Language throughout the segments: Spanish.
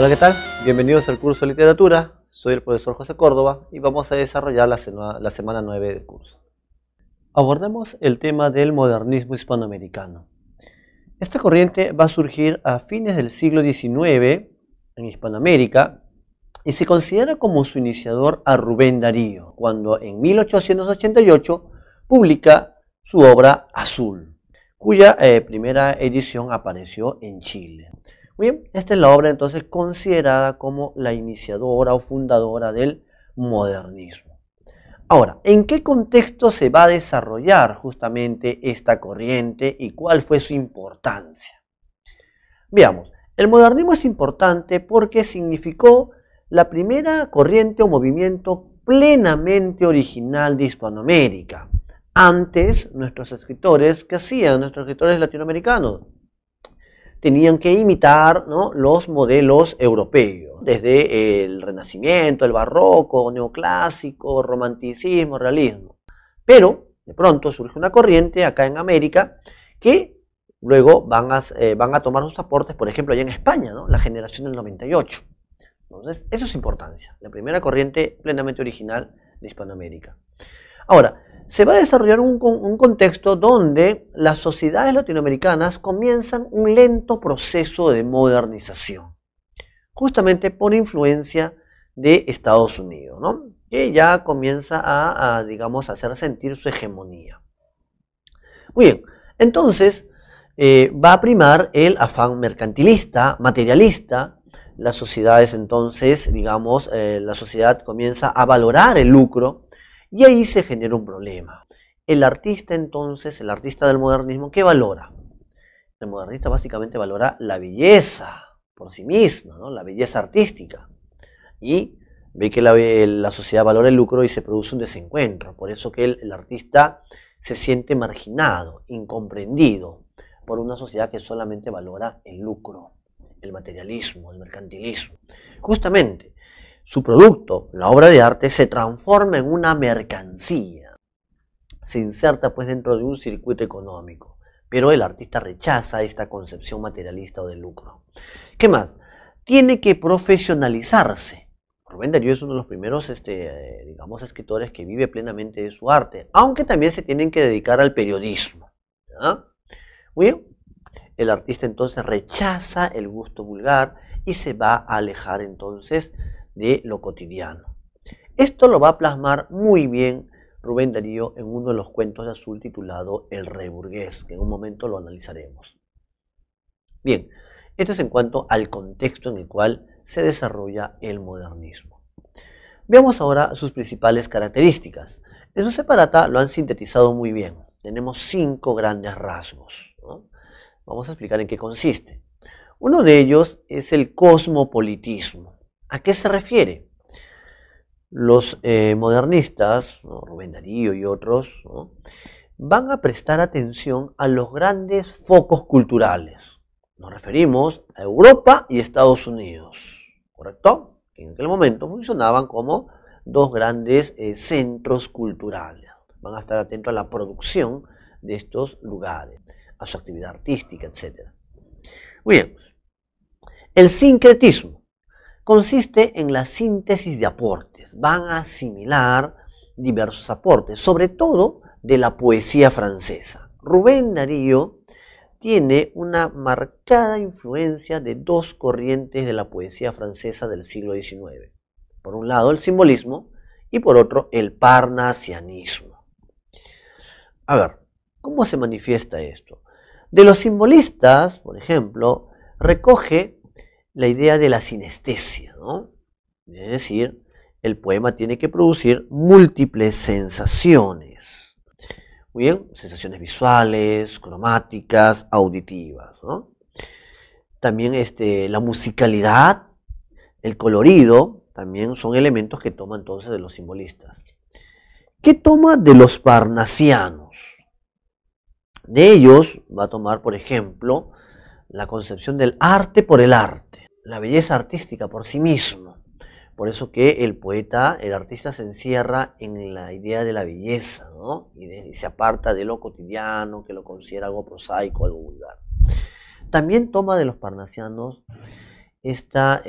Hola, ¿qué tal? Bienvenidos al curso de literatura. Soy el profesor José Córdoba y vamos a desarrollar la semana 9 del curso. Abordemos el tema del modernismo hispanoamericano. Esta corriente va a surgir a fines del siglo XIX en Hispanoamérica y se considera como su iniciador a Rubén Darío, cuando en 1888 publica su obra Azul, cuya primera edición apareció en Chile. Muy bien, esta es la obra entonces considerada como la iniciadora o fundadora del modernismo. Ahora, ¿en qué contexto se va a desarrollar justamente esta corriente y cuál fue su importancia? Veamos, el modernismo es importante porque significó la primera corriente o movimiento plenamente original de Hispanoamérica. Antes, nuestros escritores, ¿qué hacían nuestros escritores latinoamericanos? Tenían que imitar, ¿no?, los modelos europeos, desde el Renacimiento, el Barroco, Neoclásico, Romanticismo, Realismo. Pero, de pronto, surge una corriente acá en América que luego van a tomar sus aportes, por ejemplo, allá en España, ¿no?, la generación del 98. Entonces, eso es importancia, la primera corriente plenamente original de Hispanoamérica. Ahora, se va a desarrollar un contexto donde las sociedades latinoamericanas comienzan un lento proceso de modernización, justamente por influencia de Estados Unidos, ¿no?, que ya comienza a hacer sentir su hegemonía. Muy bien, entonces va a primar el afán mercantilista, materialista. Las sociedades entonces, la sociedad comienza a valorar el lucro. Y ahí se genera un problema. El artista entonces, el artista del modernismo, ¿qué valora? El modernista básicamente valora la belleza por sí misma, ¿no?, la belleza artística. Y ve que la sociedad valora el lucro y se produce un desencuentro. Por eso que el artista se siente marginado, incomprendido por una sociedad que solamente valora el lucro, el materialismo, el mercantilismo. Justamente, su producto, la obra de arte, se transforma en una mercancía. Se inserta pues dentro de un circuito económico. Pero el artista rechaza esta concepción materialista o de lucro. ¿Qué más? Tiene que profesionalizarse. Rubén Darío es uno de los primeros escritores que vive plenamente de su arte, aunque también se tienen que dedicar al periodismo, ¿ya? Muy bien. El artista entonces rechaza el gusto vulgar y se va a alejar entonces de lo cotidiano. Esto lo va a plasmar muy bien Rubén Darío en uno de los cuentos de Azul titulado El Rey Burgués, que en un momento lo analizaremos. Bien, esto es en cuanto al contexto en el cual se desarrolla el modernismo. Veamos ahora sus principales características. En su separata lo han sintetizado muy bien. Tenemos 5 grandes rasgos, ¿no? Vamos a explicar en qué consiste. Uno de ellos es el cosmopolitismo. ¿A qué se refiere? Los modernistas, ¿no?, Rubén Darío y otros, ¿no?, van a prestar atención a los grandes focos culturales. Nos referimos a Europa y Estados Unidos, ¿correcto? Que en aquel momento funcionaban como dos grandes centros culturales. Van a estar atentos a la producción de estos lugares, a su actividad artística, etc. Muy bien. El sincretismo consiste en la síntesis de aportes. Van a asimilar diversos aportes, sobre todo de la poesía francesa. Rubén Darío tiene una marcada influencia de 2 corrientes de la poesía francesa del siglo XIX. Por un lado, el simbolismo y por otro, el parnasianismo. A ver, ¿cómo se manifiesta esto? De los simbolistas, por ejemplo, recoge la idea de la sinestesia, ¿no? Es decir, el poema tiene que producir múltiples sensaciones. Muy bien, sensaciones visuales, cromáticas, auditivas, ¿no? También la musicalidad, el colorido, también son elementos que toma entonces de los simbolistas. ¿Qué toma de los parnasianos? De ellos va a tomar, por ejemplo, la concepción del arte por el arte, la belleza artística por sí mismo. Por eso que el poeta, el artista se encierra en la idea de la belleza, ¿no?, y se aparta de lo cotidiano, que lo considera algo prosaico, algo vulgar. También toma de los parnasianos esta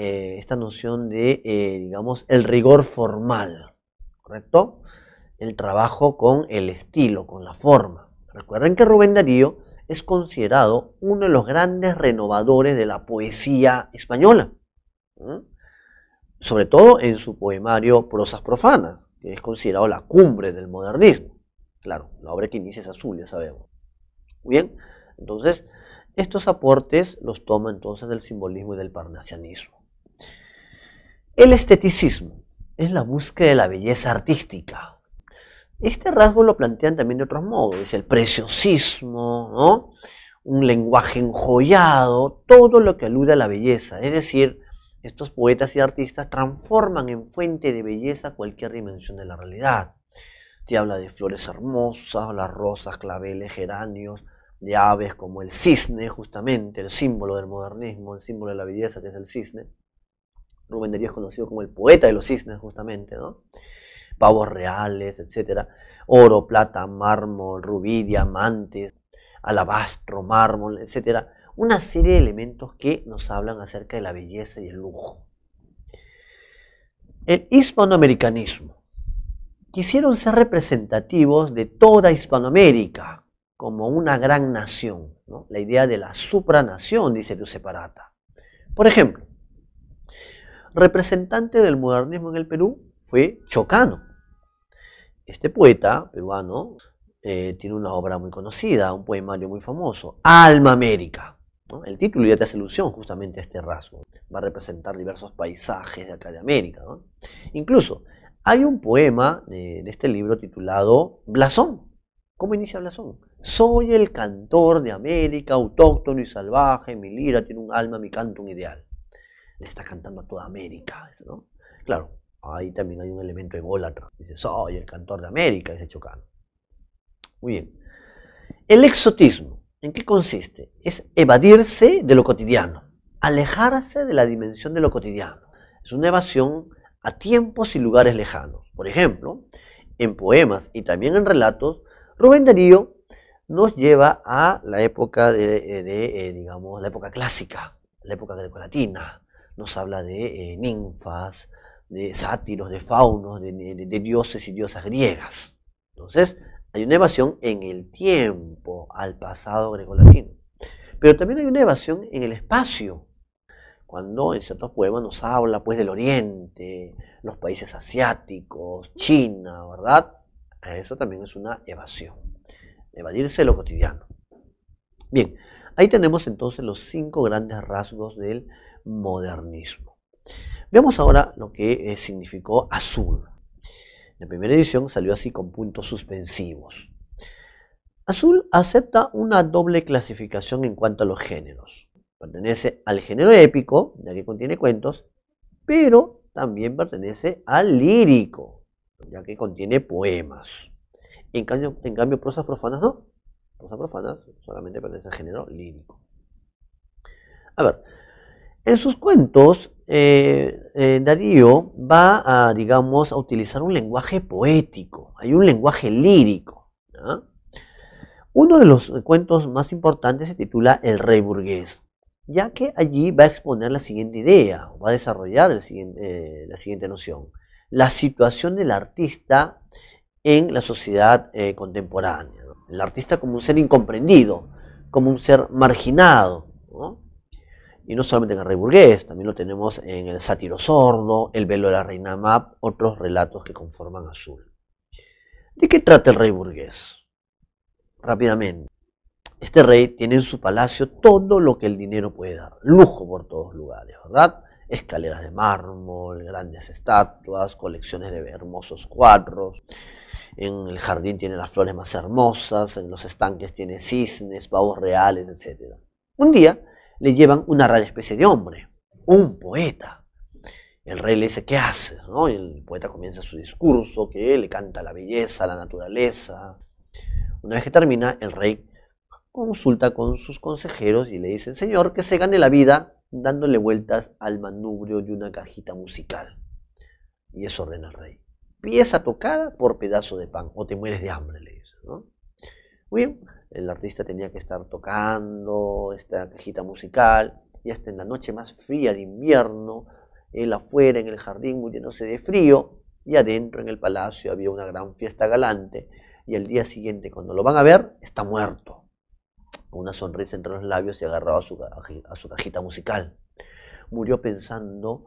noción de, digamos, el rigor formal, ¿correcto? El trabajo con el estilo, con la forma. Recuerden que Rubén Darío es considerado uno de los grandes renovadores de la poesía española, ¿eh? Sobre todo en su poemario Prosas Profanas, que es considerado la cumbre del modernismo. Claro, la obra que inicia es Azul, ya sabemos. Muy bien, entonces, estos aportes los toma entonces del simbolismo y del parnasianismo. El esteticismo es la búsqueda de la belleza artística. Este rasgo lo plantean también de otros modos, es el preciosismo, ¿no? Un lenguaje enjollado, todo lo que alude a la belleza, es decir, estos poetas y artistas transforman en fuente de belleza cualquier dimensión de la realidad. Te habla de flores hermosas, las rosas, claveles, geranios, de aves como el cisne, justamente, el símbolo del modernismo, el símbolo de la belleza que es el cisne. Rubén Darío es conocido como el poeta de los cisnes, justamente, ¿no? Pavos reales, etc. Oro, plata, mármol, rubí, diamantes, alabastro, mármol, etc. Una serie de elementos que nos hablan acerca de la belleza y el lujo. El hispanoamericanismo. Quisieron ser representativos de toda Hispanoamérica como una gran nación, ¿no? La idea de la supranación, dice Giuseppe Parata. Por ejemplo, representante del modernismo en el Perú fue Chocano. Este poeta peruano tiene una obra muy conocida, un poemario muy famoso, Alma América, ¿no? El título ya te hace alusión justamente a este rasgo. Va a representar diversos paisajes de acá de América, ¿no? Incluso hay un poema de este libro titulado Blasón. ¿Cómo inicia Blasón? Soy el cantor de América, autóctono y salvaje, mi lira tiene un alma, mi canto un ideal. Le está cantando a toda América, ¿no? Claro, ahí también hay un elemento ególatra. Dice, soy el cantor de América, dice Chocano. Muy bien. El exotismo, ¿en qué consiste? Es evadirse de lo cotidiano, alejarse de la dimensión de lo cotidiano. Es una evasión a tiempos y lugares lejanos. Por ejemplo, en poemas y también en relatos, Rubén Darío nos lleva a la época digamos, la época clásica, la época grecolatina. Nos habla de ninfas, de sátiros, de faunos, de dioses y diosas griegas. Entonces, hay una evasión en el tiempo al pasado grecolatino. Pero también hay una evasión en el espacio, cuando en ciertos poemas nos habla pues del Oriente, los países asiáticos, China, ¿verdad? Eso también es una evasión, evadirse de lo cotidiano. Bien, ahí tenemos entonces los 5 grandes rasgos del modernismo. Veamos ahora lo que significó Azul. La primera edición salió así con puntos suspensivos. Azul acepta una doble clasificación en cuanto a los géneros. Pertenece al género épico, ya que contiene cuentos, pero también pertenece al lírico, ya que contiene poemas. En cambio prosas profanas no. Prosas profanas solamente pertenece al género lírico. A ver, en sus cuentos, Darío va a, digamos, a utilizar un lenguaje poético, hay un lenguaje lírico, ¿ya? Uno de los cuentos más importantes se titula El Rey Burgués, ya que allí va a exponer la siguiente idea, va a desarrollar la siguiente noción. La situación del artista en la sociedad contemporánea, ¿no? El artista como un ser incomprendido, como un ser marginado, ¿no? Y no solamente en El Rey Burgués, también lo tenemos en El Sátiro Sordo, El Velo de la Reina Mab, otros relatos que conforman Azul. ¿De qué trata El Rey Burgués? Rápidamente. Este rey tiene en su palacio todo lo que el dinero puede dar, lujo por todos lugares, ¿verdad? Escaleras de mármol, grandes estatuas, colecciones de hermosos cuadros. En el jardín tiene las flores más hermosas, en los estanques tiene cisnes, pavos reales, etc. Un día le llevan una rara especie de hombre, un poeta. El rey le dice, ¿qué haces? ¿No? Y el poeta comienza su discurso, que le canta la belleza, la naturaleza. Una vez que termina, el rey consulta con sus consejeros y le dice, señor, que se gane la vida dándole vueltas al manubrio de una cajita musical. Y eso ordena el rey. Pieza tocada por pedazo de pan, o te mueres de hambre, le dice, ¿no? Muy bien, el artista tenía que estar tocando esta cajita musical, y hasta en la noche más fría de invierno, él afuera en el jardín muriéndose de frío, y adentro en el palacio había una gran fiesta galante, y al día siguiente cuando lo van a ver, está muerto, con una sonrisa entre los labios y agarrado a su cajita musical. Murió pensando,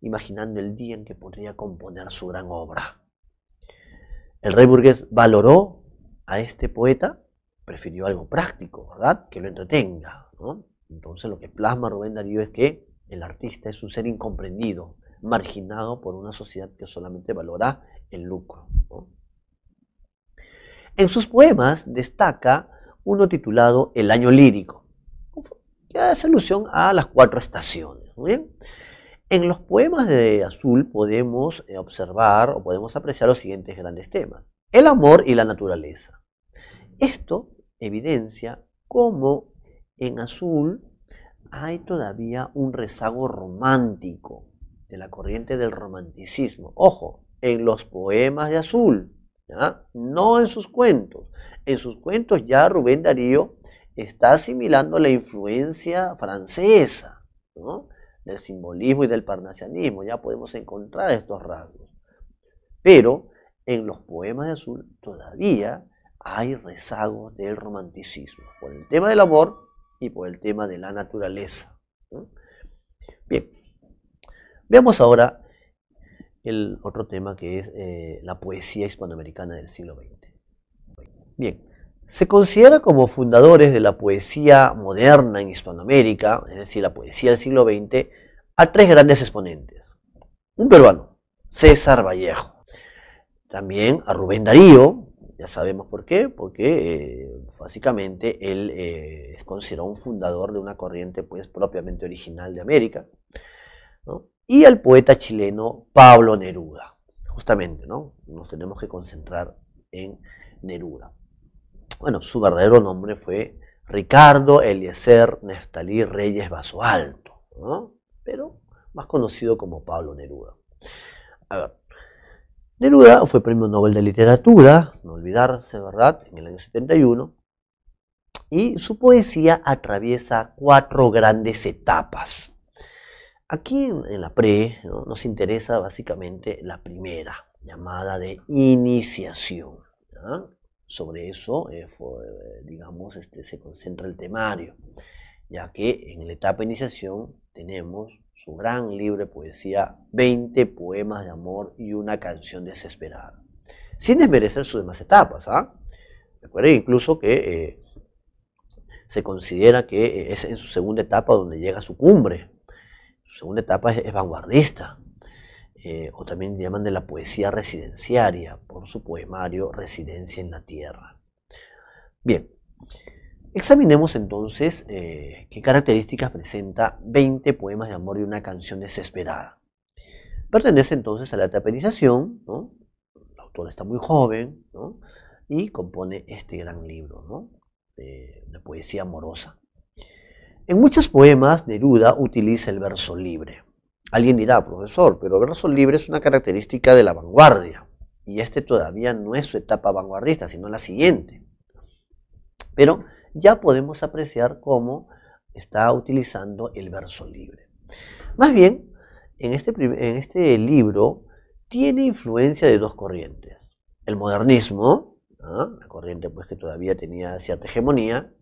imaginando el día en que podría componer su gran obra. El rey burgués valoró a este poeta, prefirió algo práctico, ¿verdad? Que lo entretenga, ¿no? Entonces lo que plasma Rubén Darío es que el artista es un ser incomprendido, marginado por una sociedad que solamente valora el lucro, ¿no? En sus poemas destaca uno titulado El año lírico, que hace alusión a las 4 estaciones, ¿muy bien? En los poemas de Azul podemos observar o podemos apreciar los siguientes grandes temas: el amor y la naturaleza. Esto evidencia cómo en Azul hay todavía un rezago romántico de la corriente del romanticismo. Ojo, en los poemas de Azul, ¿ya? No en sus cuentos. En sus cuentos ya Rubén Darío está asimilando la influencia francesa, ¿no?, del simbolismo y del parnasianismo. Ya podemos encontrar estos rasgos. Pero en los poemas de Azul todavía hay rezagos del romanticismo, por el tema del amor y por el tema de la naturaleza, ¿no? Bien, veamos ahora el otro tema, que es la poesía hispanoamericana del siglo XX. Bien, se considera como fundadores de la poesía moderna en Hispanoamérica, es decir, la poesía del siglo XX, a 3 grandes exponentes. Un peruano, César Vallejo. También a Rubén Darío, ya sabemos por qué, porque básicamente él es considerado un fundador de una corriente pues propiamente original de América, ¿no? Y al poeta chileno Pablo Neruda. Justamente, ¿no?, nos tenemos que concentrar en Neruda. Bueno, su verdadero nombre fue Ricardo Eliezer Neftalí Reyes Basualto, ¿no?, pero más conocido como Pablo Neruda. A ver, Neruda fue premio Nobel de Literatura, no olvidarse, ¿verdad?, en el año 71, y su poesía atraviesa 4 grandes etapas. Aquí en la ¿no?, nos interesa básicamente la primera, llamada de iniciación, ¿no? Sobre eso, digamos, se concentra el temario, ya que en la etapa de iniciación tenemos su gran libro de poesía, 20 poemas de amor y una canción desesperada, sin desmerecer sus demás etapas, ¿ah? Recuerden incluso que se considera que es en su segunda etapa donde llega a su cumbre. Su segunda etapa es vanguardista, o también llaman de la poesía residenciaria, por su poemario Residencia en la Tierra. Bien, examinemos entonces qué características presenta 20 poemas de amor y una canción desesperada. Pertenece entonces a la etapa de iniciación, ¿no? El autor está muy joven, ¿no?, y compone este gran libro, ¿no?, de poesía amorosa. En muchos poemas Neruda utiliza el verso libre. Alguien dirá, profesor, pero el verso libre es una característica de la vanguardia, y este todavía no es su etapa vanguardista, sino la siguiente. Pero ya podemos apreciar cómo está utilizando el verso libre. Más bien, en este libro tiene influencia de 2 corrientes. El modernismo, ¿no?, la corriente pues que todavía tenía cierta hegemonía,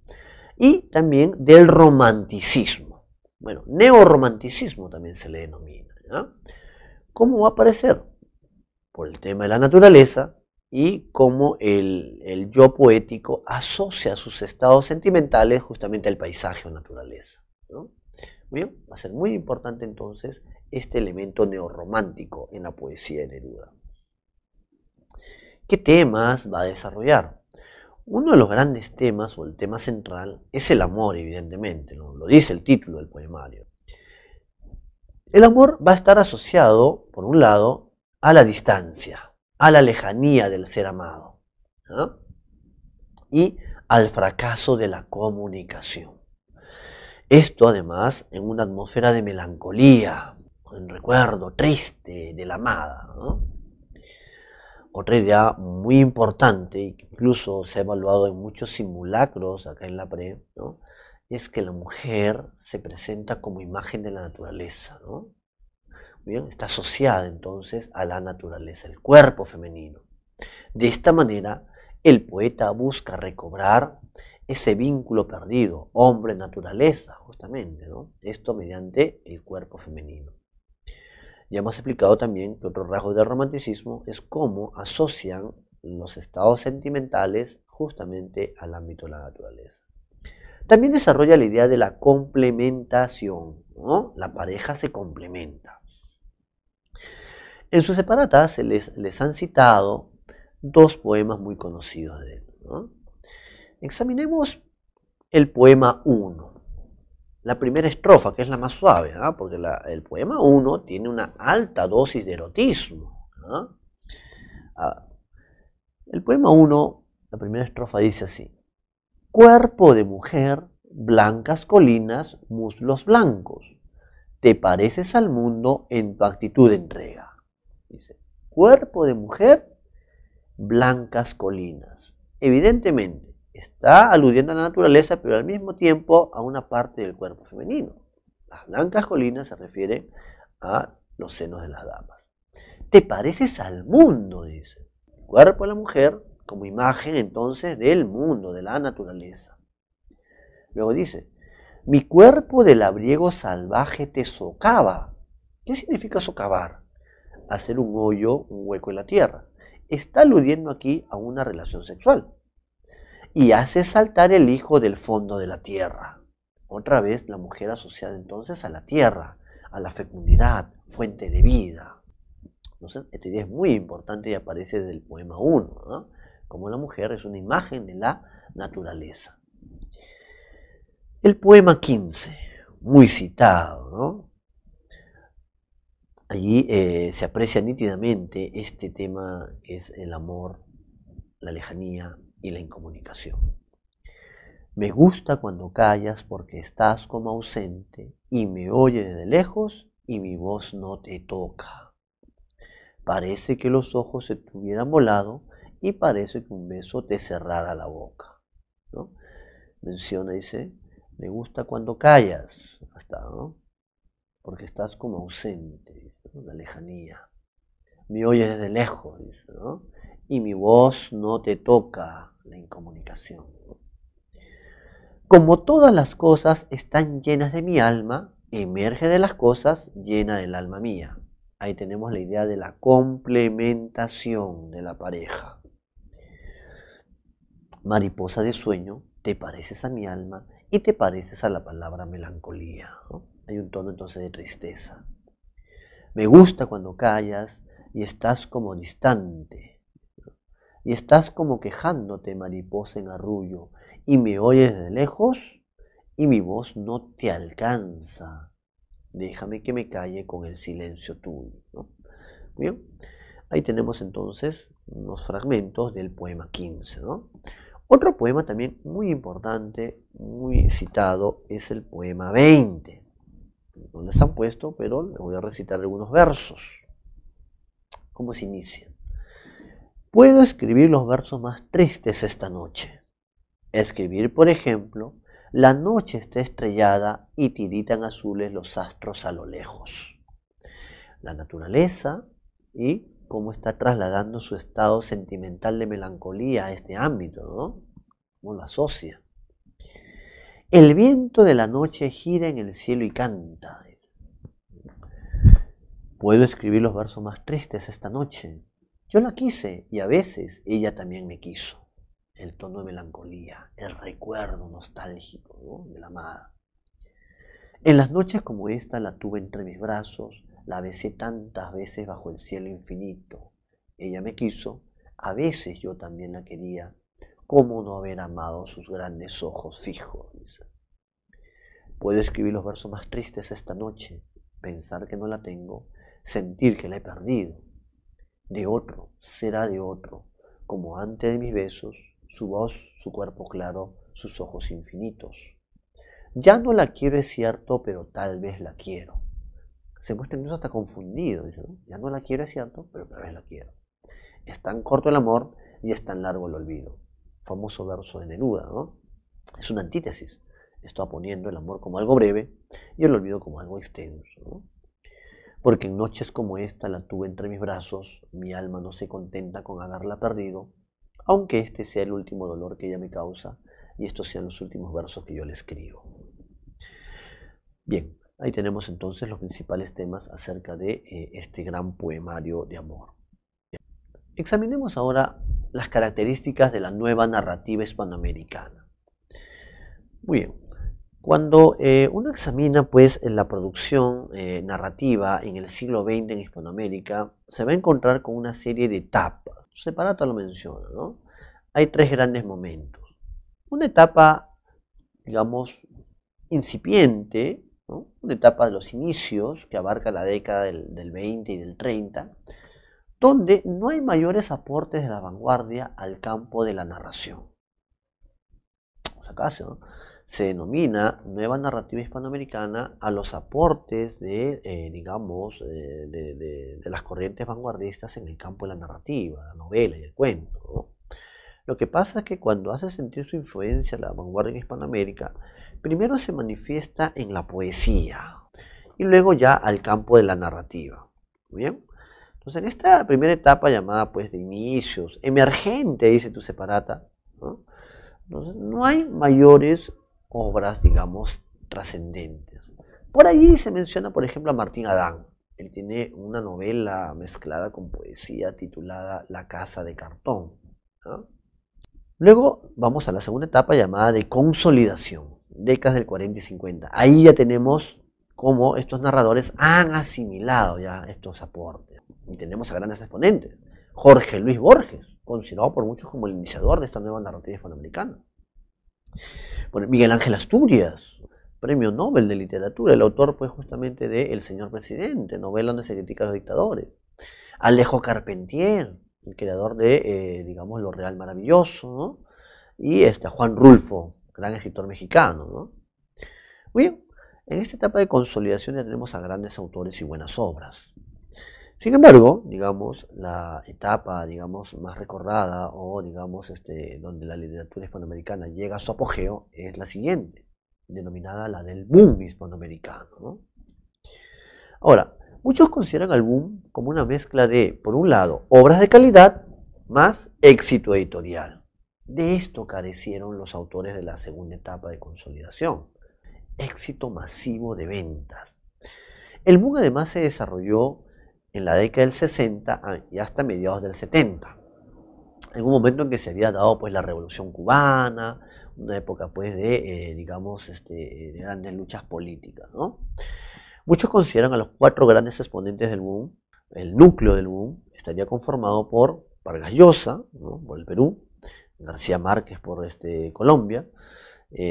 y también del romanticismo. Bueno, neorromanticismo también se le denomina, ¿ya? ¿Cómo va a aparecer? Por el tema de la naturaleza y cómo el yo poético asocia sus estados sentimentales justamente al paisaje o naturaleza, ¿no? Muy bien, va a ser muy importante entonces este elemento neorromántico en la poesía de Neruda. ¿Qué temas va a desarrollar? Uno de los grandes temas, o el tema central, es el amor, evidentemente, ¿no?, lo dice el título del poemario. El amor va a estar asociado, por un lado, a la distancia, a la lejanía del ser amado, ¿no?, y al fracaso de la comunicación. Esto, además, en una atmósfera de melancolía, un recuerdo triste de la amada, ¿no? Otra idea muy importante, y que incluso se ha evaluado en muchos simulacros acá en la PRE, ¿no?, es que la mujer se presenta como imagen de la naturaleza, ¿no? Bien, está asociada entonces a la naturaleza, el cuerpo femenino. De esta manera, el poeta busca recobrar ese vínculo perdido, hombre-naturaleza, justamente, ¿no? Esto mediante el cuerpo femenino. Ya hemos explicado también que otro rasgo del romanticismo es cómo asocian los estados sentimentales justamente al ámbito de la naturaleza. También desarrolla la idea de la complementación, ¿no? La pareja se complementa. En sus separatas les han citado dos poemas muy conocidos de él, ¿no? Examinemos el poema 1. La primera estrofa, que es la más suave, ¿no? Porque el poema 1 tiene una alta dosis de erotismo, ¿no? El poema 1, la primera estrofa dice así: cuerpo de mujer, blancas colinas, muslos blancos, te pareces al mundo en tu actitud de entrega. Dice, cuerpo de mujer, blancas colinas. Evidentemente, está aludiendo a la naturaleza, pero al mismo tiempo a una parte del cuerpo femenino. Las blancas colinas se refieren a los senos de las damas. Te pareces al mundo, dice. El cuerpo de la mujer como imagen entonces del mundo, de la naturaleza. Luego dice, mi cuerpo de labriego salvaje te socava. ¿Qué significa socavar? Hacer un hoyo, un hueco en la tierra. Está aludiendo aquí a una relación sexual. Y hace saltar el hijo del fondo de la tierra. Otra vez la mujer asociada entonces a la tierra, a la fecundidad, fuente de vida. Entonces, esta idea es muy importante y aparece desde el poema 1, ¿no? Como la mujer es una imagen de la naturaleza. El poema 15, muy citado, ¿no? Allí se aprecia nítidamente este tema que es el amor, la lejanía y la incomunicación. Me gusta cuando callas porque estás como ausente y me oyes desde lejos y mi voz no te toca. Parece que los ojos se te hubieran volado y parece que un beso te cerrara la boca, ¿no? Menciona, dice, me gusta cuando callas, hasta, ¿no? Porque estás como ausente, dice, ¿no? La lejanía. Me oyes desde lejos, dice, ¿no? Y mi voz no te toca, la incomunicación, ¿no? Como todas las cosas están llenas de mi alma, emerge de las cosas llena del alma mía. Ahí tenemos la idea de la complementación de la pareja. Mariposa de sueño, te pareces a mi alma y te pareces a la palabra melancolía, ¿no? Hay un tono entonces de tristeza. Me gusta cuando callas y estás como distante, ¿no? Y estás como quejándote, mariposa en arrullo, y me oyes de lejos y mi voz no te alcanza. Déjame que me calle con el silencio tuyo, ¿no? Bien, ahí tenemos entonces unos fragmentos del poema 15, ¿no? Otro poema también muy importante, muy citado, es el poema 20. No les han puesto, pero les voy a recitar algunos versos. ¿Cómo se inician? Puedo escribir los versos más tristes esta noche. Escribir, por ejemplo, la noche está estrellada y tiritan azules los astros a lo lejos. La naturaleza y cómo está trasladando su estado sentimental de melancolía a este ámbito, ¿no? Cómo lo asocia. El viento de la noche gira en el cielo y canta. Puedo escribir los versos más tristes esta noche. Yo la quise y a veces ella también me quiso. El tono de melancolía, el recuerdo nostálgico, ¿no? De la amada. En las noches como esta la tuve entre mis brazos, la besé tantas veces bajo el cielo infinito. Ella me quiso, a veces yo también la quería. ¿Cómo no haber amado sus grandes ojos fijos? Dice. Puedo escribir los versos más tristes esta noche, pensar que no la tengo, sentir que la he perdido. De otro, será de otro, como antes de mis besos, su voz, su cuerpo claro, sus ojos infinitos. Ya no la quiero, es cierto, pero tal vez la quiero. Se muestra incluso hasta confundido, dice, ¿no? Ya no la quiero, es cierto, pero tal vez la quiero. Es tan corto el amor y es tan largo el olvido. Famoso verso de Neruda, ¿no? Es una antítesis Esto poniendo el amor como algo breve y el olvido como algo extenso, ¿no? Porque en noches como esta la tuve entre mis brazos, mi alma no se contenta con haberla perdido, aunque este sea el último dolor que ella me causa y estos sean los últimos versos que yo le escribo. Bien, ahí tenemos entonces los principales temas acerca de este gran poemario de amor. Examinemos ahora las características de la nueva narrativa hispanoamericana. Muy bien, cuando uno examina pues la producción narrativa en el siglo XX en Hispanoamérica, se va a encontrar con una serie de etapas. Separato lo menciona, ¿no? Hay tres grandes momentos. Una etapa, digamos, incipiente, ¿no? Una etapa de los inicios que abarca la década del 20 y del 30, donde no hay mayores aportes de la vanguardia al campo de la narración. ¿No? Se denomina nueva narrativa hispanoamericana a los aportes de, de las corrientes vanguardistas en el campo de la narrativa, la novela y el cuento, ¿no? Lo que pasa es que cuando hace sentir su influencia la vanguardia en Hispanoamérica, primero se manifiesta en la poesía y luego ya al campo de la narrativa. ¿Bien? Entonces en esta primera etapa llamada pues de inicios, emergente, dice tu separata, ¿no? Entonces no hay mayores obras, digamos, trascendentes. Por allí se menciona, por ejemplo, a Martín Adán. Él tiene una novela mezclada con poesía titulada La casa de cartón, ¿no? Luego vamos a la segunda etapa llamada de consolidación, décadas del 40 y 50. Ahí ya tenemos cómo estos narradores han asimilado ya estos aportes. Y tenemos a grandes exponentes. Jorge Luis Borges, considerado por muchos como el iniciador de esta nueva narrativa hispanoamericana. Bueno, Miguel Ángel Asturias, premio Nobel de literatura, el autor pues justamente de El señor presidente, novela donde se critica a los dictadores. Alejo Carpentier, el creador de, digamos, Lo Real Maravilloso, ¿no? Y Juan Rulfo, gran escritor mexicano, ¿no? Muy bien, en esta etapa de consolidación ya tenemos a grandes autores y buenas obras. Sin embargo, digamos, la etapa, digamos, más recordada o, digamos, donde la literatura hispanoamericana llega a su apogeo es la siguiente, denominada la del boom hispanoamericano, ¿no? Ahora, muchos consideran al boom como una mezcla de, por un lado, obras de calidad más éxito editorial. De esto carecieron los autores de la segunda etapa de consolidación. Éxito masivo de ventas. El boom además se desarrolló en la década del 60 y hasta mediados del 70. En un momento en que se había dado pues la Revolución Cubana, una época pues de, de grandes luchas políticas, ¿no? Muchos consideran a los cuatro grandes exponentes del boom. El núcleo del boom estaría conformado por Vargas Llosa, ¿no? Por el Perú, García Márquez por Colombia,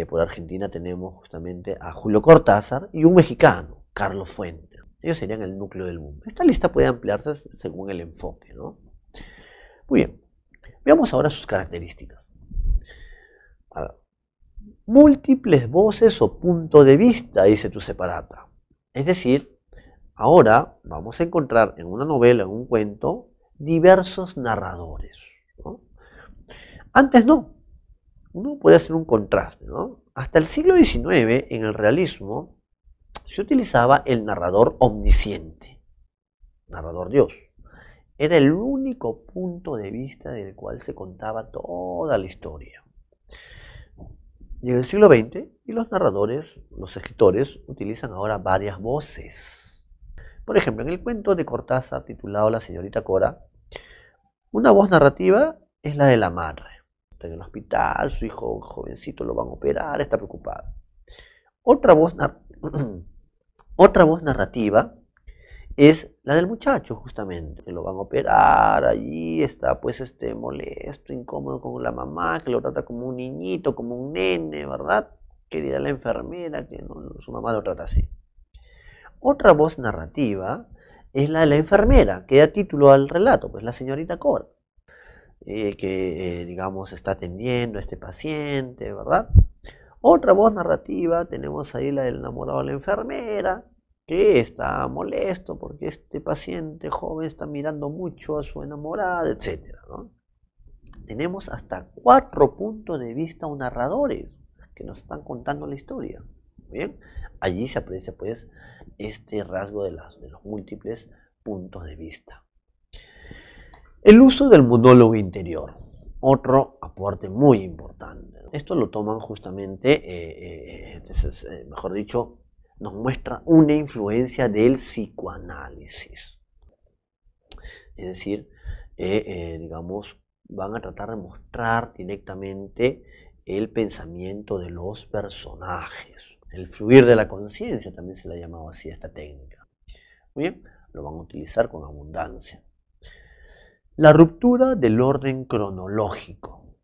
por Argentina tenemos justamente a Julio Cortázar y un mexicano, Carlos Fuentes. Ellos serían el núcleo del boom. Esta lista puede ampliarse según el enfoque, ¿no? Muy bien, veamos ahora sus características. A ver. Múltiples voces o puntos de vista, dice tu separata. Es decir, ahora vamos a encontrar en una novela, en un cuento, diversos narradores, ¿no? Antes no. Uno puede hacer un contraste, ¿no? Hasta el siglo XIX, en el realismo, se utilizaba el narrador omnisciente, narrador Dios. Era el único punto de vista del cual se contaba toda la historia. Y en el siglo XX, y los narradores, los escritores, utilizan ahora varias voces. Por ejemplo, en el cuento de Cortázar titulado La señorita Cora, una voz narrativa es la de la madre. Está en el hospital, su hijo jovencito lo van a operar, está preocupada. Otra voz narrativa es la del muchacho, justamente, que lo van a operar, allí está pues molesto, incómodo con la mamá, que lo trata como un niñito, como un nene, ¿verdad? Que dirá la enfermera que no, su mamá lo trata así. Otra voz narrativa es la de la enfermera, que da título al relato, pues la señorita Cora, que digamos está atendiendo a este paciente, ¿verdad? Otra voz narrativa, tenemos ahí la del enamorado de la enfermera, que está molesto porque este paciente joven está mirando mucho a su enamorada, etc., ¿no? Tenemos hasta 4 puntos de vista o narradores que nos están contando la historia. Bien, allí se aprecia pues este rasgo de los múltiples puntos de vista. El uso del monólogo interior, otro aporte muy importante. Esto lo toman justamente, mejor dicho, nos muestra una influencia del psicoanálisis. Es decir, digamos, van a tratar de mostrar directamente el pensamiento de los personajes. El fluir de la conciencia también se le ha llamado así a esta técnica. Muy bien, lo van a utilizar con abundancia. La ruptura del orden cronológico.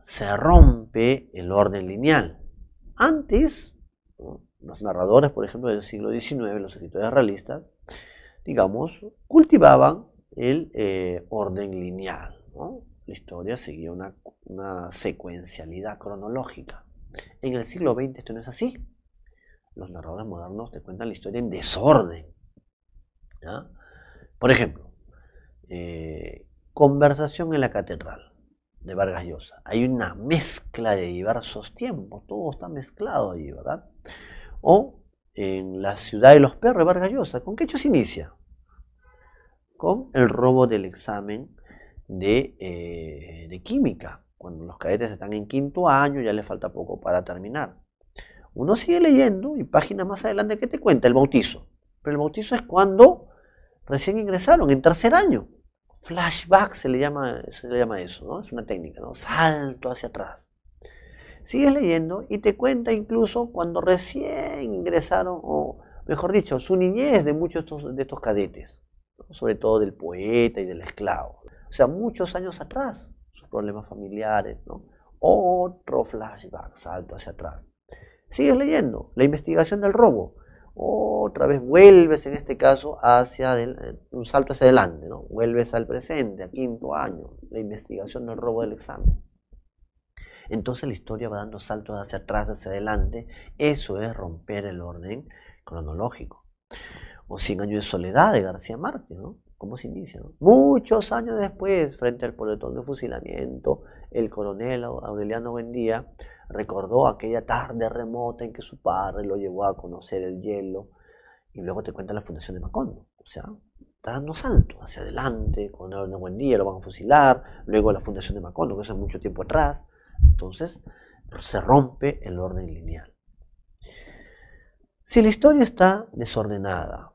Se rompe el orden lineal. Antes, ¿no?, los narradores, por ejemplo, del siglo XIX, los escritores realistas, digamos, cultivaban el orden lineal, ¿no? La historia seguía una secuencialidad cronológica. En el siglo XX esto no es así. Los narradores modernos te cuentan la historia en desorden, ¿ya? Por ejemplo, Conversación en la Catedral, de Vargas Llosa. Hay una mezcla de diversos tiempos, todo está mezclado ahí, ¿verdad? O en La Ciudad de los Perros, de Vargas Llosa. ¿Con qué hecho se inicia? Con el robo del examen de química. Cuando los cadetes están en quinto año, ya les falta poco para terminar. Uno sigue leyendo y páginas más adelante, ¿qué te cuenta? El bautizo. Pero el bautizo es cuando recién ingresaron, en tercer año. Flashback se le llama eso, ¿no? Es una técnica, ¿no? Salto hacia atrás. Sigues leyendo y te cuenta incluso cuando recién ingresaron, o mejor dicho, su niñez de muchos de estos cadetes, ¿no? Sobre todo del poeta y del esclavo. O sea, muchos años atrás, sus problemas familiares, ¿no? Otro flashback, salto hacia atrás. Sigues leyendo, la investigación del robo. Otra vez vuelves en este caso hacia un salto hacia adelante, ¿no? Vuelves al presente, a quinto año, la investigación del robo del examen. Entonces la historia va dando saltos hacia atrás, hacia adelante. Eso es romper el orden cronológico. O 100 años de soledad de García Márquez, ¿no? ¿Cómo se inicia, no? Muchos años después, frente al pelotón de fusilamiento, el coronel Aureliano Buendía recordó aquella tarde remota en que su padre lo llevó a conocer el hielo, y luego te cuenta la fundación de Macondo. O sea, está dando saltos hacia adelante, con Aureliano Buendía lo van a fusilar, luego la fundación de Macondo, que eso es mucho tiempo atrás. Entonces, se rompe el orden lineal. Si la historia está desordenada,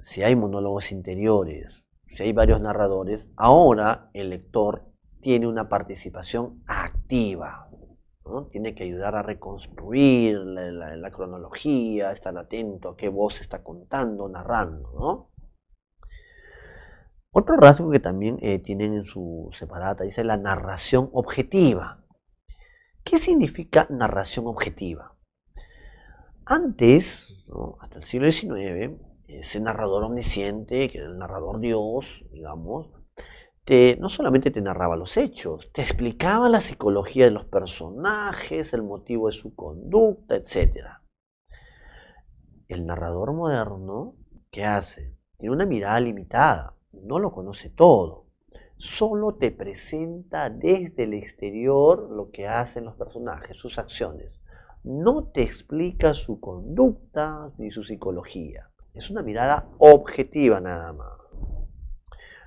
si hay monólogos interiores, si hay varios narradores, ahora el lector tiene una participación activa, ¿no? Tiene que ayudar a reconstruir la cronología, estar atento a qué voz está contando, narrando, ¿no? Otro rasgo que también tienen en su separata dice la narración objetiva. ¿Qué significa narración objetiva? Antes, ¿no?, hasta el siglo XIX, ese narrador omnisciente, que era el narrador Dios, digamos, no solamente te narraba los hechos, te explicaba la psicología de los personajes, el motivo de su conducta, etc. El narrador moderno, ¿qué hace? Tiene una mirada limitada, no lo conoce todo, solo te presenta desde el exterior lo que hacen los personajes, sus acciones. No te explica su conducta ni su psicología. Es una mirada objetiva nada más.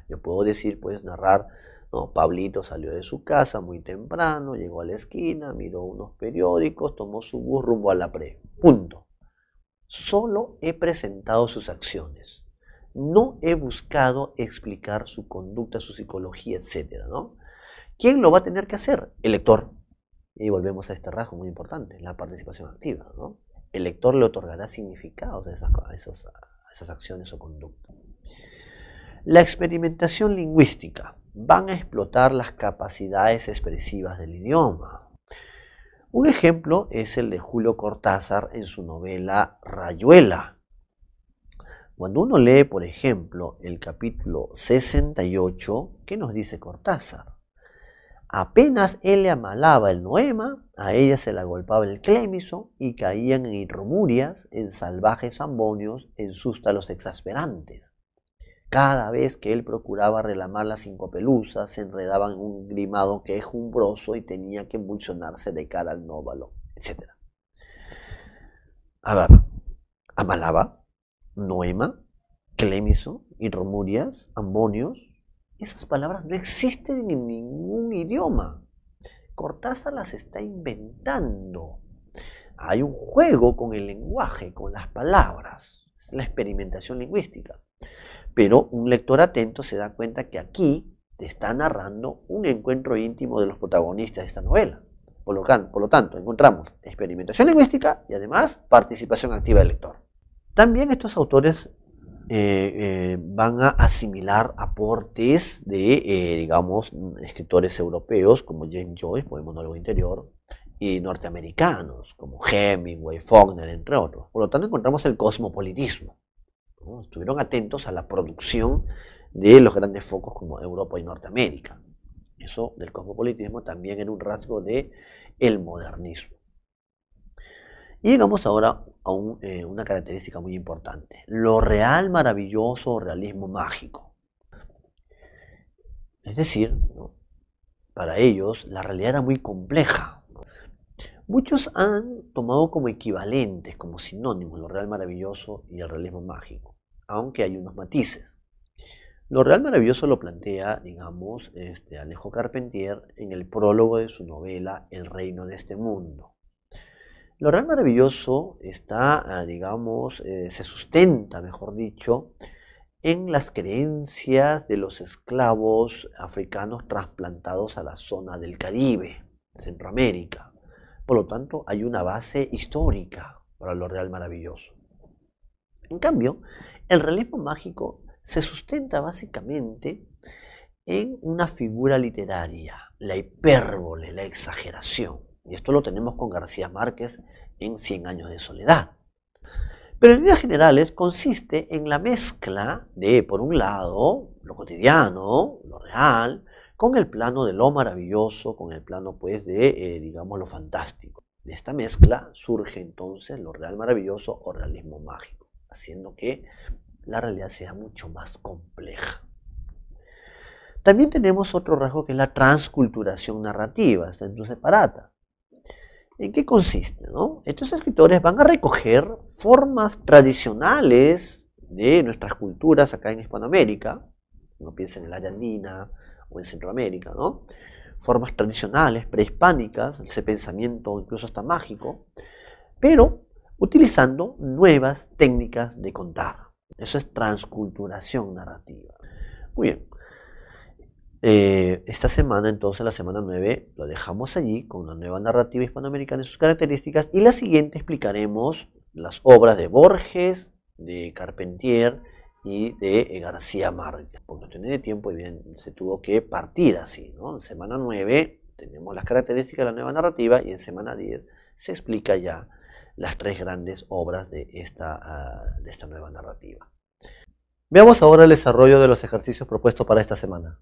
Yo puedo decir, puedes narrar, no, Pablito salió de su casa muy temprano, llegó a la esquina, miró unos periódicos, tomó su bus rumbo a la pre. Punto. Solo he presentado sus acciones. No he buscado explicar su conducta, su psicología, etc., ¿no? ¿Quién lo va a tener que hacer? El lector. Y volvemos a este rasgo muy importante, la participación activa, ¿no? El lector le otorgará significados a esas acciones o conductas. La experimentación lingüística. Van a explotar las capacidades expresivas del idioma. Un ejemplo es el de Julio Cortázar en su novela Rayuela. Cuando uno lee, por ejemplo, el capítulo 68, ¿qué nos dice Cortázar? Apenas él le amalaba el noema, a ella se la golpeaba el clémiso y caían en irrumurias, en salvajes ambonios, en sústalos exasperantes. Cada vez que él procuraba relamar las cinco pelusas, se enredaban en un grimado quejumbroso y tenía que embolsonarse de cara al nóvalo, etc. A ver, Amalaba, Noema, Clemiso, Hidromurias, Ambonios, esas palabras no existen en ningún idioma. Cortázar las está inventando. Hay un juego con el lenguaje, con las palabras, es la experimentación lingüística. Pero un lector atento se da cuenta que aquí te está narrando un encuentro íntimo de los protagonistas de esta novela. Por lo tanto, encontramos experimentación lingüística y además participación activa del lector. También estos autores van a asimilar aportes de, digamos, escritores europeos como James Joyce, por el monólogo interior, y norteamericanos como Hemingway, Faulkner, entre otros. Por lo tanto, encontramos el cosmopolitismo, ¿no? Estuvieron atentos a la producción de los grandes focos como Europa y Norteamérica. Eso del cosmopolitismo también era un rasgo del modernismo. Y llegamos ahora a una característica muy importante: lo real, maravilloso o realismo mágico. Es decir, ¿no?, para ellos la realidad era muy compleja. Muchos han tomado como equivalentes, como sinónimos, lo real maravilloso y el realismo mágico, aunque hay unos matices. Lo real maravilloso lo plantea, digamos, Alejo Carpentier en el prólogo de su novela El reino de este mundo. Lo real maravilloso está, digamos, se sustenta, mejor dicho, en las creencias de los esclavos africanos trasplantados a la zona del Caribe, Centroamérica. Por lo tanto, hay una base histórica para lo real maravilloso. En cambio, el realismo mágico se sustenta básicamente en una figura literaria, la hipérbole, la exageración. Y esto lo tenemos con García Márquez en 100 años de soledad. Pero en líneas generales consiste en la mezcla de, por un lado, lo cotidiano, lo real, con el plano de lo maravilloso, con el plano, pues, de, digamos, lo fantástico. De esta mezcla surge entonces lo real maravilloso o realismo mágico, haciendo que la realidad sea mucho más compleja. También tenemos otro rasgo que es la transculturación narrativa, está en su separata. ¿En qué consiste, no? Estos escritores van a recoger formas tradicionales de nuestras culturas acá en Hispanoamérica, no piensen en el área andina o en Centroamérica, ¿no? Formas tradicionales, prehispánicas, ese pensamiento incluso hasta mágico, pero utilizando nuevas técnicas de contar. Eso es transculturación narrativa. Muy bien. Esta semana, entonces, la semana 9, lo dejamos allí con la nueva narrativa hispanoamericana y sus características, y la siguiente explicaremos las obras de Borges, de Carpentier y de García Márquez. Por cuestiones de tiempo, y bien, se tuvo que partir así, ¿no? En semana 9 tenemos las características de la nueva narrativa y en semana 10 se explica ya las tres grandes obras de esta nueva narrativa. Veamos ahora el desarrollo de los ejercicios propuestos para esta semana.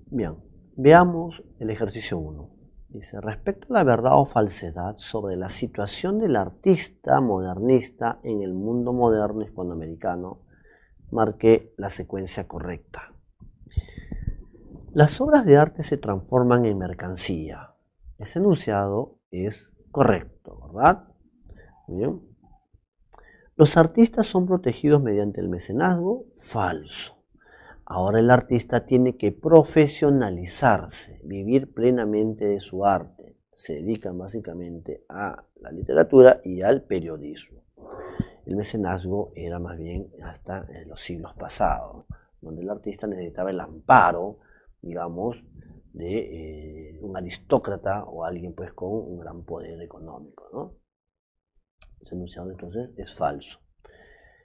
Bien, veamos el ejercicio 1. Dice: respecto a la verdad o falsedad sobre la situación del artista modernista en el mundo moderno hispanoamericano, marque la secuencia correcta. Las obras de arte se transforman en mercancía. Ese enunciado es correcto, ¿verdad? Bien. Los artistas son protegidos mediante el mecenazgo. Falso. Ahora el artista tiene que profesionalizarse, vivir plenamente de su arte. Se dedican básicamente a la literatura y al periodismo. El mecenazgo era más bien hasta en los siglos pasados, donde el artista necesitaba el amparo, digamos, de un aristócrata o alguien, pues, con un gran poder económico, ¿no? Ese enunciado entonces es falso.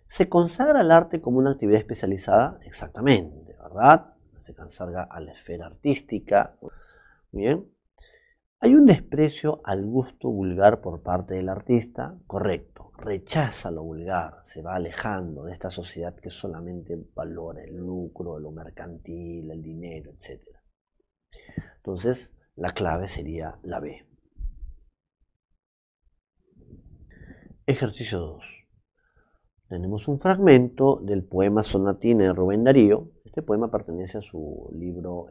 ¿Se consagra al arte como una actividad especializada? Exactamente, ¿verdad? Se consagra a la esfera artística. Bien. ¿Hay un desprecio al gusto vulgar por parte del artista? Correcto. Rechaza lo vulgar, se va alejando de esta sociedad que solamente valora el lucro, lo mercantil, el dinero, etc. Entonces, la clave sería la B. Ejercicio 2. Tenemos un fragmento del poema Sonatina de Rubén Darío. Este poema pertenece a su libro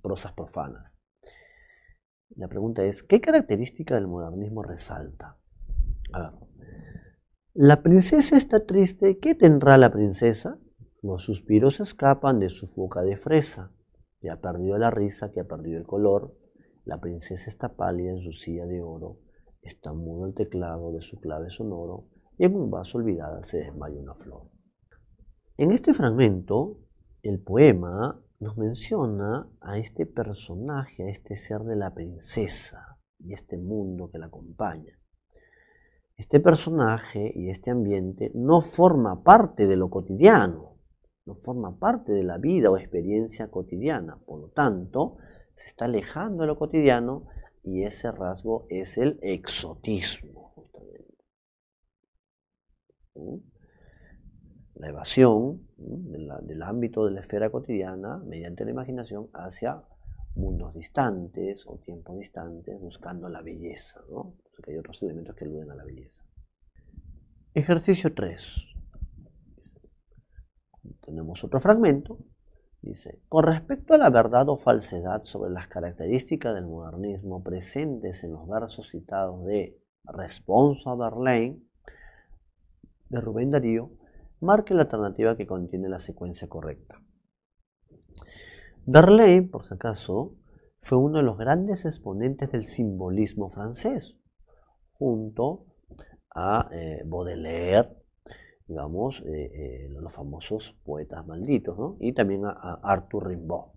Prosas Profanas. La pregunta es, ¿qué característica del modernismo resalta? A ver, la princesa está triste. ¿Qué tendrá la princesa? Los suspiros escapan de su boca de fresa. Que ha perdido la risa, que ha perdido el color. La princesa está pálida en su silla de oro. Está mudo el teclado de su clave sonoro. Y en un vaso olvidada se desmaya una flor. En este fragmento, el poema nos menciona a este personaje, a este ser de la princesa y este mundo que la acompaña. Este personaje y este ambiente no forma parte de lo cotidiano, no forma parte de la vida o experiencia cotidiana. Por lo tanto, se está alejando de lo cotidiano y ese rasgo es el exotismo, justamente. La evasión del ámbito de la esfera cotidiana mediante la imaginación hacia mundos distantes o tiempos distantes buscando la belleza, ¿no? Porque hay otros elementos que aluden a la belleza. Ejercicio 3. Tenemos otro fragmento. Dice, con respecto a la verdad o falsedad sobre las características del modernismo presentes en los versos citados de Responso a Verlaine, de Rubén Darío, marque la alternativa que contiene la secuencia correcta. Verlaine, por si acaso, fue uno de los grandes exponentes del simbolismo francés, junto a Baudelaire, digamos, los famosos poetas malditos, ¿no? Y también a Arthur Rimbaud.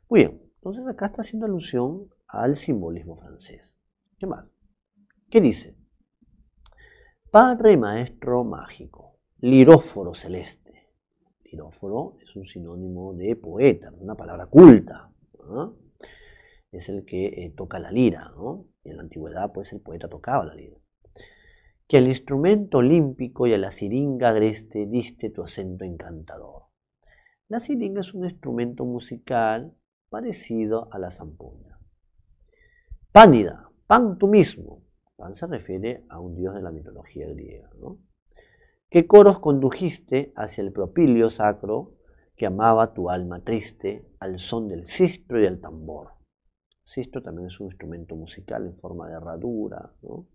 Muy bien, entonces acá está haciendo alusión al simbolismo francés. ¿Qué más? ¿Qué dice? Padre y maestro mágico, liróforo celeste. Liróforo es un sinónimo de poeta, una palabra culta, ¿no? Es el que toca la lira, ¿no? En la antigüedad, pues el poeta tocaba la lira. Que al instrumento olímpico y a la siringa agreste diste tu acento encantador. La siringa es un instrumento musical parecido a la zampoña. Pánida, pan tú mismo. Pan se refiere a un dios de la mitología griega, ¿no? ¿Qué coros condujiste hacia el propilio sacro que amaba tu alma triste al son del sistro y del tambor? Sistro también es un instrumento musical en forma de herradura, ¿no?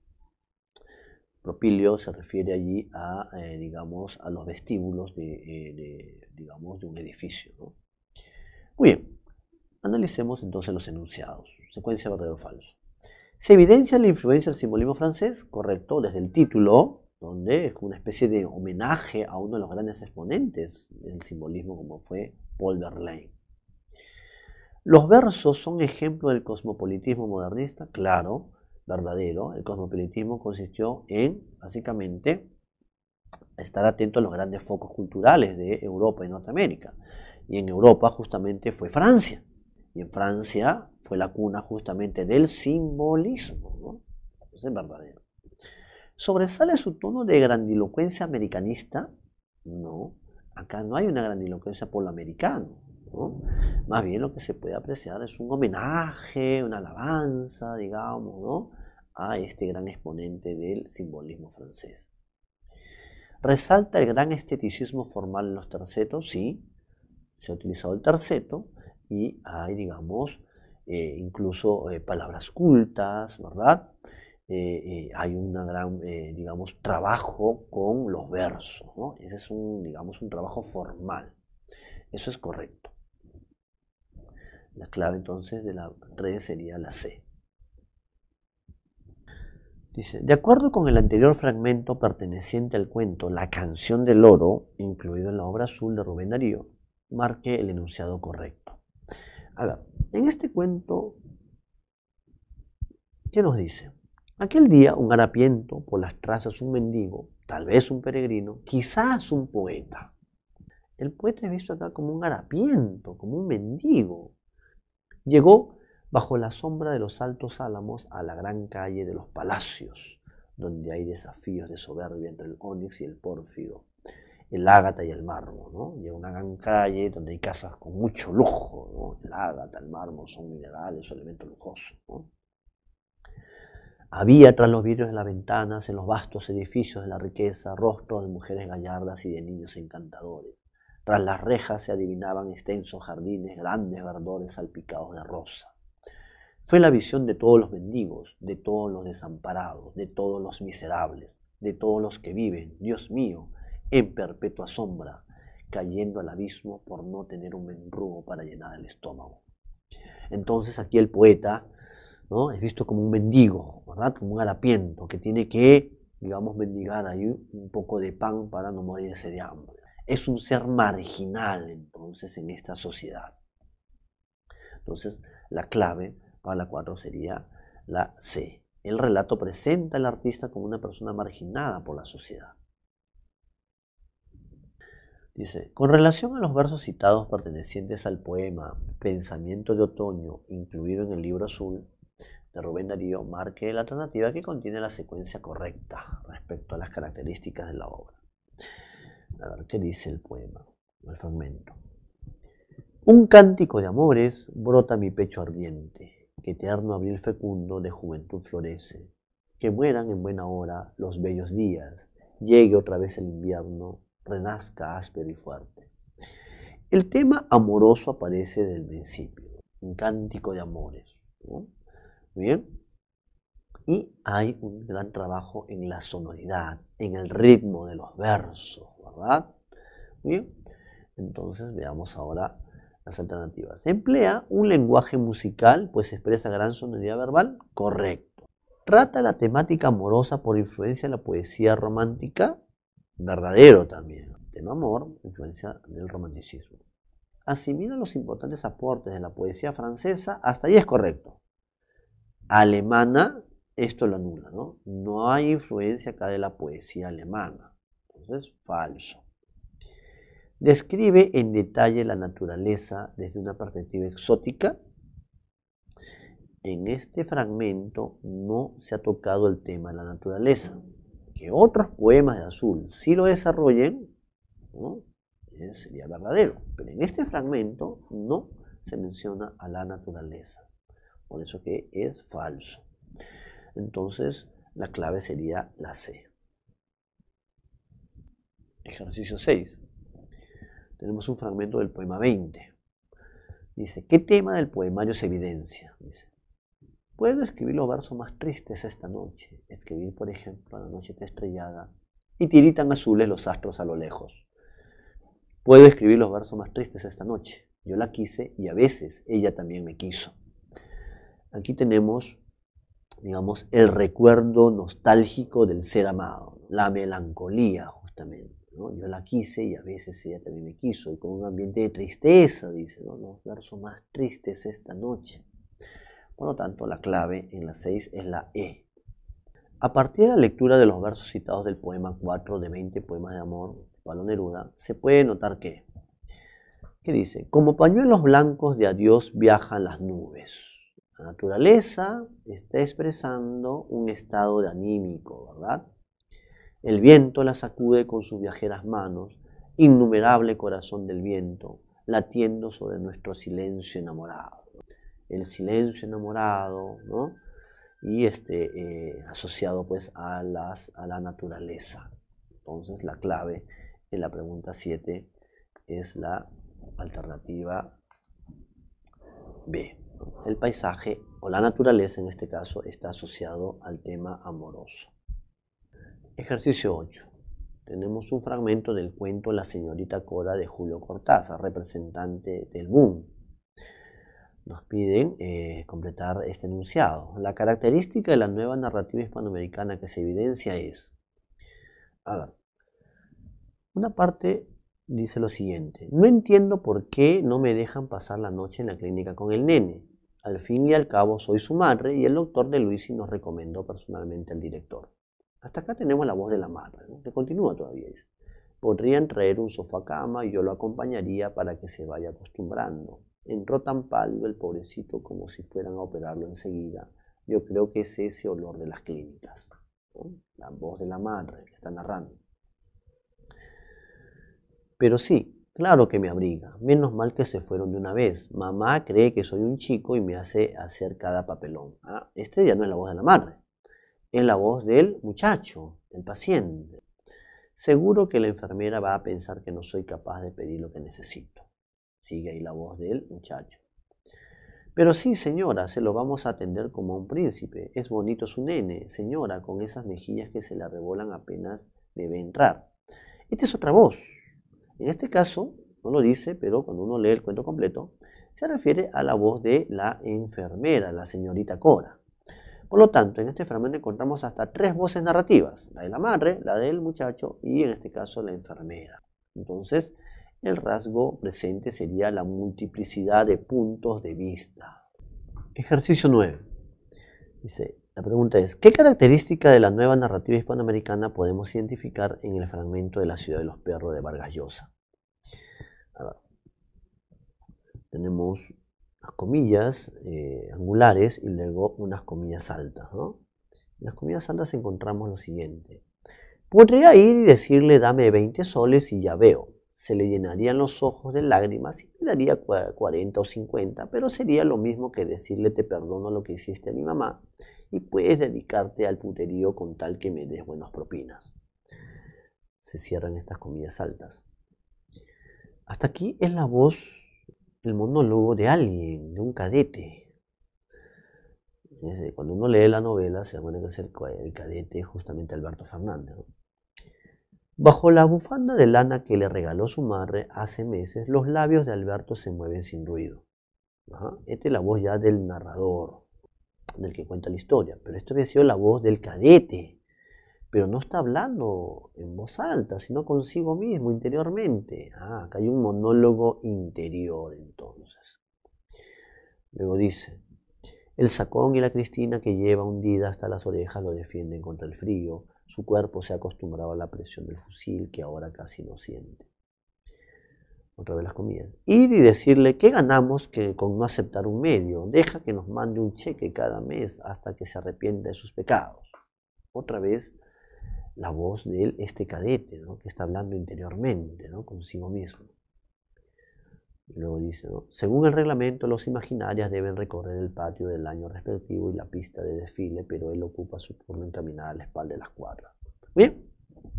Propilio se refiere allí a, digamos, a los vestíbulos digamos, de un edificio, ¿no? Muy bien, analicemos entonces los enunciados. Secuencia verdadero o falso. Se evidencia la influencia del simbolismo francés, correcto, desde el título, donde es una especie de homenaje a uno de los grandes exponentes del simbolismo como fue Paul Verlaine. Los versos son ejemplo del cosmopolitismo modernista, claro, verdadero. El cosmopolitismo consistió en, básicamente, estar atento a los grandes focos culturales de Europa y Norteamérica. Y en Europa justamente fue Francia. Y en Francia fue la cuna justamente del simbolismo, ¿no? Entonces es verdadero. ¿Sobresale su tono de grandilocuencia americanista? No, acá no hay una grandilocuencia por lo americano, ¿no? Más bien lo que se puede apreciar es un homenaje, una alabanza, digamos, ¿no?, a este gran exponente del simbolismo francés. ¿Resalta el gran esteticismo formal en los tercetos? Sí, se ha utilizado el terceto y hay, digamos, incluso palabras cultas, ¿verdad? Hay un gran, digamos, trabajo con los versos, ¿no? Ese es digamos, un trabajo formal. Eso es correcto. La clave entonces de la red sería la C. Dice, de acuerdo con el anterior fragmento perteneciente al cuento La canción del oro, incluido en la obra azul de Rubén Darío, marque el enunciado correcto. A ver, en este cuento, ¿qué nos dice? Aquel día un harapiento, por las trazas un mendigo, tal vez un peregrino, quizás un poeta. El poeta es visto acá como un harapiento, como un mendigo. Llegó bajo la sombra de los altos álamos a la gran calle de los palacios, donde hay desafíos de soberbia entre el ónix y el pórfido, el ágata y el mármol, ¿no? Llega a una gran calle donde hay casas con mucho lujo, ¿no? El ágata, el mármol son minerales o elementos lujosos, ¿no? Había tras los vidrios de las ventanas, en los vastos edificios de la riqueza, rostros de mujeres gallardas y de niños encantadores. Tras las rejas se adivinaban extensos jardines, grandes verdores salpicados de rosa. Fue la visión de todos los mendigos, de todos los desamparados, de todos los miserables, de todos los que viven, Dios mío, en perpetua sombra, cayendo al abismo por no tener un mendrugo para llenar el estómago. Entonces aquí el poeta, ¿no?, es visto como un mendigo, ¿verdad?, como un harapiento que tiene que, digamos, mendigar ahí un poco de pan para no morirse de hambre. Es un ser marginal entonces en esta sociedad. Entonces la clave para la 4 sería la C. El relato presenta al artista como una persona marginada por la sociedad. Dice, con relación a los versos citados pertenecientes al poema Pensamiento de Otoño, incluido en el Libro Azul de Rubén Darío, marque la alternativa que contiene la secuencia correcta respecto a las características de la obra. A ver, ¿qué dice el poema, el fragmento? Un cántico de amores brota mi pecho ardiente, que eterno abril fecundo de juventud florece. Que mueran en buena hora los bellos días, llegue otra vez el invierno, renazca áspero y fuerte. El tema amoroso aparece desde el principio, un cántico de amores, ¿no? Bien, y hay un gran trabajo en la sonoridad, en el ritmo de los versos, ¿verdad? Bien, entonces veamos ahora las alternativas. ¿Emplea un lenguaje musical, pues expresa gran sonoridad verbal? Correcto. ¿Trata la temática amorosa por influencia de la poesía romántica? Verdadero también. Tema amor, influencia del romanticismo. ¿Asimila los importantes aportes de la poesía francesa? Hasta ahí es correcto. Alemana, esto lo anula, ¿no? No hay influencia acá de la poesía alemana. Entonces, falso. Describe en detalle la naturaleza desde una perspectiva exótica. En este fragmento no se ha tocado el tema de la naturaleza. Que otros poemas de Azul sí lo desarrollen, ¿no?, sería verdadero. Pero en este fragmento no se menciona a la naturaleza. Por eso que es falso. Entonces la clave sería la C. Ejercicio 6. Tenemos un fragmento del poema 20. Dice, ¿qué tema del poemario se evidencia? Dice, puedo escribir los versos más tristes esta noche. Escribir, por ejemplo, la noche está estrellada y tiritan azules los astros a lo lejos. Puedo escribir los versos más tristes esta noche. Yo la quise y a veces ella también me quiso. Aquí tenemos, digamos, el recuerdo nostálgico del ser amado, la melancolía justamente, ¿no? Yo la quise y a veces ella también me quiso, y con un ambiente de tristeza, dice, ¿no?, los versos más tristes esta noche. Por lo tanto, la clave en la 6 es la E. A partir de la lectura de los versos citados del poema 4 de 20 poemas de amor de Pablo Neruda, se puede notar que, ¿qué dice? Como pañuelos blancos de adiós viajan las nubes. La naturaleza está expresando un estado de anímico, ¿verdad? El viento la sacude con sus viajeras manos, innumerable corazón del viento, latiendo sobre nuestro silencio enamorado. El silencio enamorado, ¿no?, y asociado pues a la naturaleza. Entonces la clave en la pregunta 7 es la alternativa B. El paisaje o la naturaleza en este caso está asociado al tema amoroso. Ejercicio 8. Tenemos un fragmento del cuento La señorita Cora de Julio Cortázar, representante del boom. Nos piden completar este enunciado. La característica de la nueva narrativa hispanoamericana que se evidencia es, a ver, una parte dice lo siguiente: no entiendo por qué no me dejan pasar la noche en la clínica con el nene. Al fin y al cabo soy su madre y el doctor De Luisi nos recomendó personalmente al director. Hasta acá tenemos la voz de la madre, ¿no?, que continúa todavía. Dice, podrían traer un sofá cama y yo lo acompañaría para que se vaya acostumbrando. Entró tan pálido el pobrecito como si fueran a operarlo enseguida. Yo creo que es ese olor de las clínicas, ¿no? La voz de la madre que está narrando. Pero sí, claro que me abriga. Menos mal que se fueron de una vez. Mamá cree que soy un chico y me hace hacer cada papelón. Este ya no es la voz de la madre. Es la voz del muchacho, del paciente. Seguro que la enfermera va a pensar que no soy capaz de pedir lo que necesito. Sigue ahí la voz del muchacho. Pero sí, señora, se lo vamos a atender como a un príncipe. Es bonito su nene, señora, con esas mejillas que se le arrebolan apenas debe entrar. Esta es otra voz. En este caso, no lo dice, pero cuando uno lee el cuento completo, se refiere a la voz de la enfermera, la señorita Cora. Por lo tanto, en este fragmento encontramos hasta 3 voces narrativas, la de la madre, la del muchacho y en este caso la enfermera. Entonces, el rasgo presente sería la multiplicidad de puntos de vista. Ejercicio 9. Dice, la pregunta es, ¿qué característica de la nueva narrativa hispanoamericana podemos identificar en el fragmento de La ciudad de los perros de Vargas Llosa? A ver, tenemos unas comillas angulares y luego unas comillas altas, ¿no? En las comillas altas encontramos lo siguiente. Podría ir y decirle dame 20 soles y ya veo. Se le llenarían los ojos de lágrimas y me daría 40 o 50, pero sería lo mismo que decirle te perdono lo que hiciste a mi mamá y puedes dedicarte al puterío con tal que me des buenas propinas. Se cierran estas comillas altas. Hasta aquí es la voz, el monólogo de alguien, de un cadete. Cuando uno lee la novela se da cuenta que es el cadete justamente Alberto Fernández, ¿no? Bajo la bufanda de lana que le regaló su madre hace meses, los labios de Alberto se mueven sin ruido. Esta es la voz ya del narrador, del que cuenta la historia, pero esto había sido la voz del cadete, pero no está hablando en voz alta, sino consigo mismo, interiormente. Acá hay un monólogo interior entonces. Luego dice, el sacón y la Cristina que lleva hundida hasta las orejas lo defienden contra el frío. Su cuerpo se ha acostumbrado a la presión del fusil que ahora casi no siente. Otra vez las comillas. Ir y decirle que ganamos con no aceptar un medio. Deja que nos mande un cheque cada mes hasta que se arrepienta de sus pecados. Otra vez la voz de este cadete, ¿no? Que está hablando interiormente, ¿no? Consigo mismo. Y luego dice, ¿no? Según el reglamento, los imaginarias deben recorrer el patio del año respectivo y la pista de desfile, pero él ocupa su turno en caminar a la espalda de las cuadras. Bien,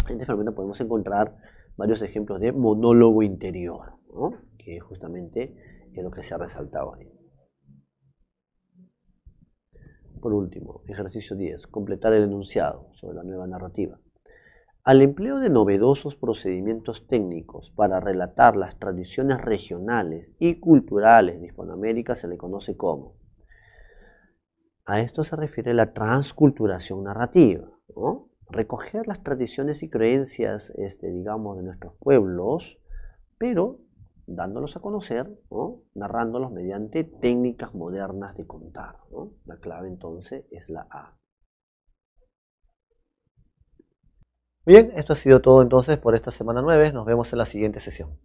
en este fragmento podemos encontrar varios ejemplos de monólogo interior, ¿no? Que justamente es lo que se ha resaltado ahí. Por último, ejercicio 10, completar el enunciado sobre la nueva narrativa. Al empleo de novedosos procedimientos técnicos para relatar las tradiciones regionales y culturales de Hispanoamérica se le conoce como. A esto se refiere la transculturación narrativa, ¿no? Recoger las tradiciones y creencias, digamos, de nuestros pueblos, pero dándolos a conocer, ¿no? Narrándolos mediante técnicas modernas de contar, ¿no? La clave entonces es la A. Bien, esto ha sido todo entonces por esta semana 9. Nos vemos en la siguiente sesión.